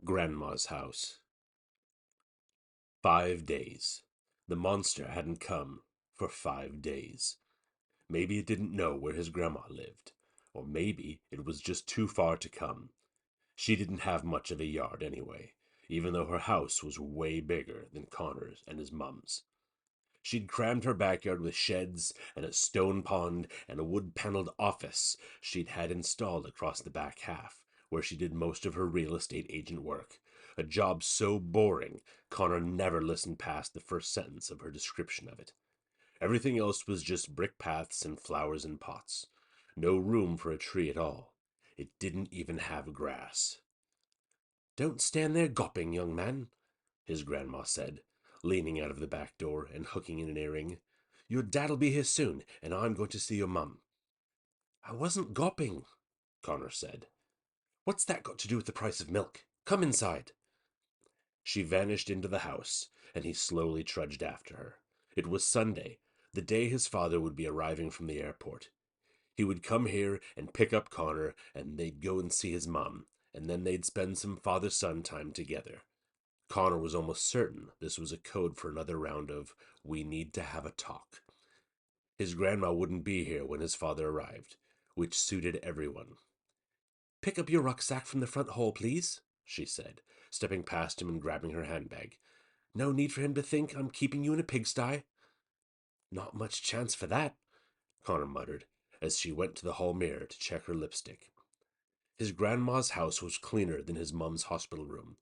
Grandma's house. 5 days. The monster hadn't come for 5 days. Maybe it didn't know where his grandma lived, or maybe it was just too far to come. She didn't have much of a yard anyway, even though her house was way bigger than Connor's and his mum's. She'd crammed her backyard with sheds and a stone pond and a wood-paneled office she'd had installed across the back half, where she did most of her real estate agent work. A job so boring, Connor never listened past the first sentence of her description of it. Everything else was just brick paths and flowers in pots. No room for a tree at all. It didn't even have grass. "Don't stand there gawping, young man," his grandma said, leaning out of the back door and hooking in an earring. "Your dad'll be here soon, and I'm going to see your mum." "I wasn't gawping," Connor said. "What's that got to do with the price of milk? Come inside." She vanished into the house, and he slowly trudged after her. It was Sunday, the day his father would be arriving from the airport. He would come here and pick up Connor, and they'd go and see his mum, and then they'd spend some father-son time together. Connor was almost certain this was a code for another round of "we need to have a talk." His grandma wouldn't be here when his father arrived, which suited everyone. "Pick up your rucksack from the front hall, please," she said, stepping past him and grabbing her handbag. "No need for him to think I'm keeping you in a pigsty." "Not much chance for that," Connor muttered, as she went to the hall mirror to check her lipstick. His grandma's house was cleaner than his mum's hospital room.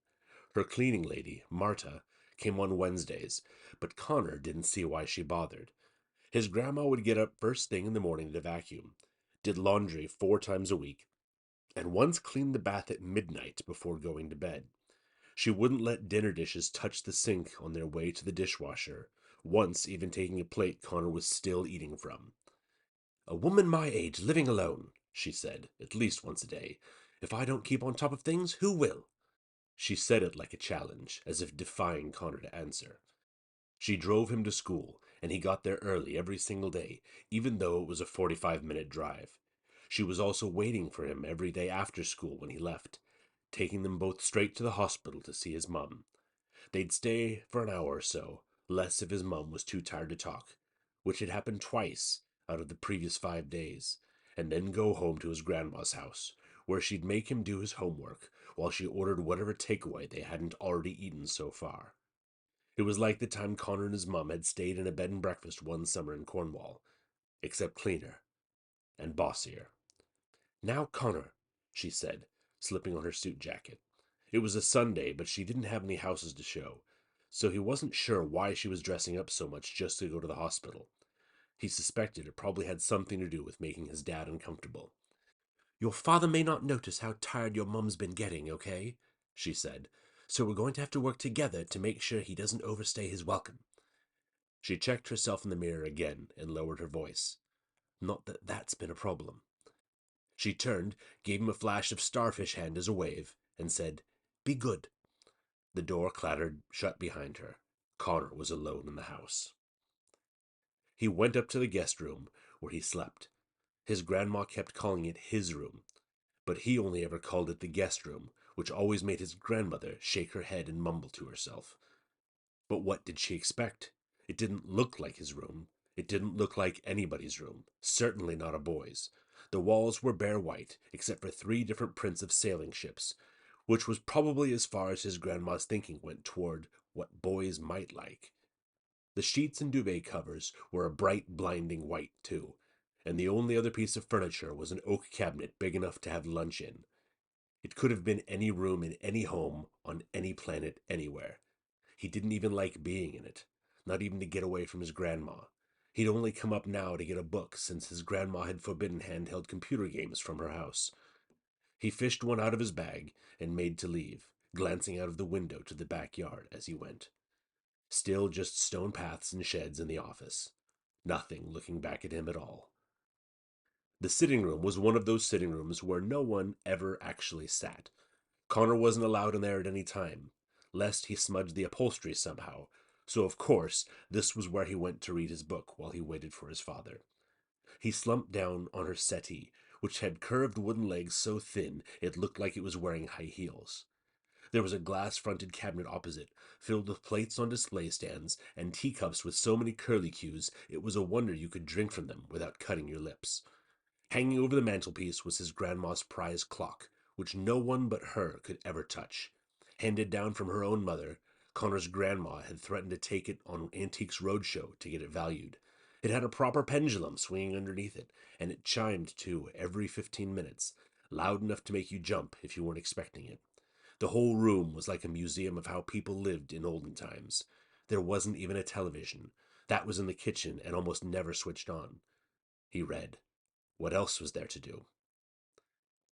Her cleaning lady, Marta, came on Wednesdays, but Connor didn't see why she bothered. His grandma would get up first thing in the morning to vacuum, did laundry 4 times a week, and once cleaned the bath at midnight before going to bed. She wouldn't let dinner dishes touch the sink on their way to the dishwasher, once even taking a plate Connor was still eating from. "A woman my age living alone," she said, at least once a day. "If I don't keep on top of things, who will?" She said it like a challenge, as if defying Connor to answer. She drove him to school, and he got there early every single day, even though it was a 45-minute drive. She was also waiting for him every day after school when he left, taking them both straight to the hospital to see his mum. They'd stay for an hour or so, less if his mum was too tired to talk, which had happened twice out of the previous 5 days, and then go home to his grandma's house, where she'd make him do his homework while she ordered whatever takeaway they hadn't already eaten so far. It was like the time Connor and his mum had stayed in a bed and breakfast one summer in Cornwall, except cleaner and bossier. "Now, Connor," she said, slipping on her suit jacket. It was a Sunday, but she didn't have any houses to show, so he wasn't sure why she was dressing up so much just to go to the hospital. He suspected it probably had something to do with making his dad uncomfortable. "Your father may not notice how tired your mum's been getting, okay?" she said. "So we're going to have to work together to make sure he doesn't overstay his welcome." She checked herself in the mirror again and lowered her voice. "Not that that's been a problem." She turned, gave him a flash of starfish hand as a wave, and said, "Be good." The door clattered shut behind her. Connor was alone in the house. He went up to the guest room, where he slept. His grandma kept calling it his room, but he only ever called it the guest room, which always made his grandmother shake her head and mumble to herself. But what did she expect? It didn't look like his room. It didn't look like anybody's room, certainly not a boy's. The walls were bare white, except for 3 different prints of sailing ships, which was probably as far as his grandma's thinking went toward what boys might like. The sheets and duvet covers were a bright, blinding white, too, and the only other piece of furniture was an oak cabinet big enough to have lunch in. It could have been any room in any home on any planet anywhere. He didn't even like being in it, not even to get away from his grandma. He'd only come up now to get a book since his grandma had forbidden handheld computer games from her house. He fished one out of his bag and made to leave, glancing out of the window to the backyard as he went. Still just stone paths and sheds in the office. Nothing looking back at him at all. The sitting room was one of those sitting rooms where no one ever actually sat. Connor wasn't allowed in there at any time, lest he smudged the upholstery somehow, so of course this was where he went to read his book while he waited for his father. He slumped down on her settee, which had curved wooden legs so thin it looked like it was wearing high heels. There was a glass-fronted cabinet opposite, filled with plates on display stands and teacups with so many curlicues it was a wonder you could drink from them without cutting your lips. Hanging over the mantelpiece was his grandma's prize clock, which no one but her could ever touch. Handed down from her own mother, Connor's grandma had threatened to take it on Antiques Roadshow to get it valued. It had a proper pendulum swinging underneath it, and it chimed, too, every 15 minutes, loud enough to make you jump if you weren't expecting it. The whole room was like a museum of how people lived in olden times. There wasn't even a television. That was in the kitchen and almost never switched on. He read. What else was there to do?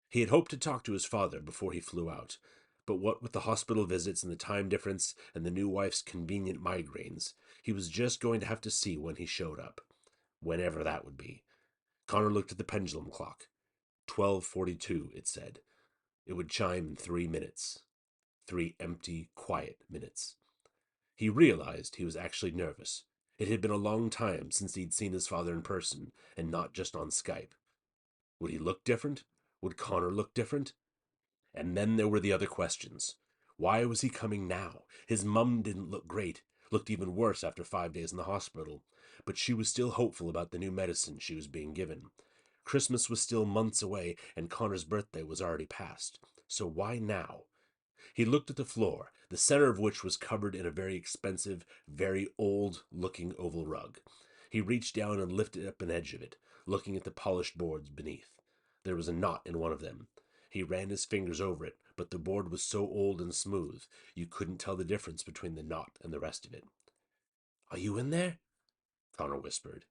He had hoped to talk to his father before he flew out, but what with the hospital visits and the time difference and the new wife's convenient migraines, he was just going to have to see when he showed up. Whenever that would be. Connor looked at the pendulum clock. 12:42, it said. It would chime in 3 minutes. 3 empty, quiet minutes. He realized he was actually nervous. It had been a long time since he'd seen his father in person, and not just on Skype. Would he look different? Would Connor look different? And then there were the other questions. Why was he coming now? His mum didn't look great, looked even worse after 5 days in the hospital, but she was still hopeful about the new medicine she was being given. Christmas was still months away, and Connor's birthday was already past. So why now? He looked at the floor, the center of which was covered in a very expensive, very old-looking oval rug. He reached down and lifted up an edge of it, looking at the polished boards beneath. There was a knot in one of them. He ran his fingers over it, but the board was so old and smooth, you couldn't tell the difference between the knot and the rest of it. "Are you in there?" Connor whispered.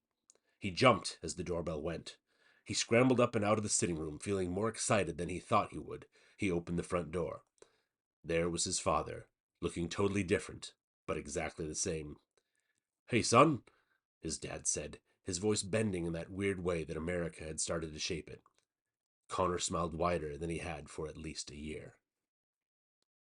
He jumped as the doorbell went. He scrambled up and out of the sitting room, feeling more excited than he thought he would. He opened the front door. There was his father, looking totally different, but exactly the same. "Hey, son," his dad said, his voice bending in that weird way that America had started to shape it. Connor smiled wider than he had for at least a year.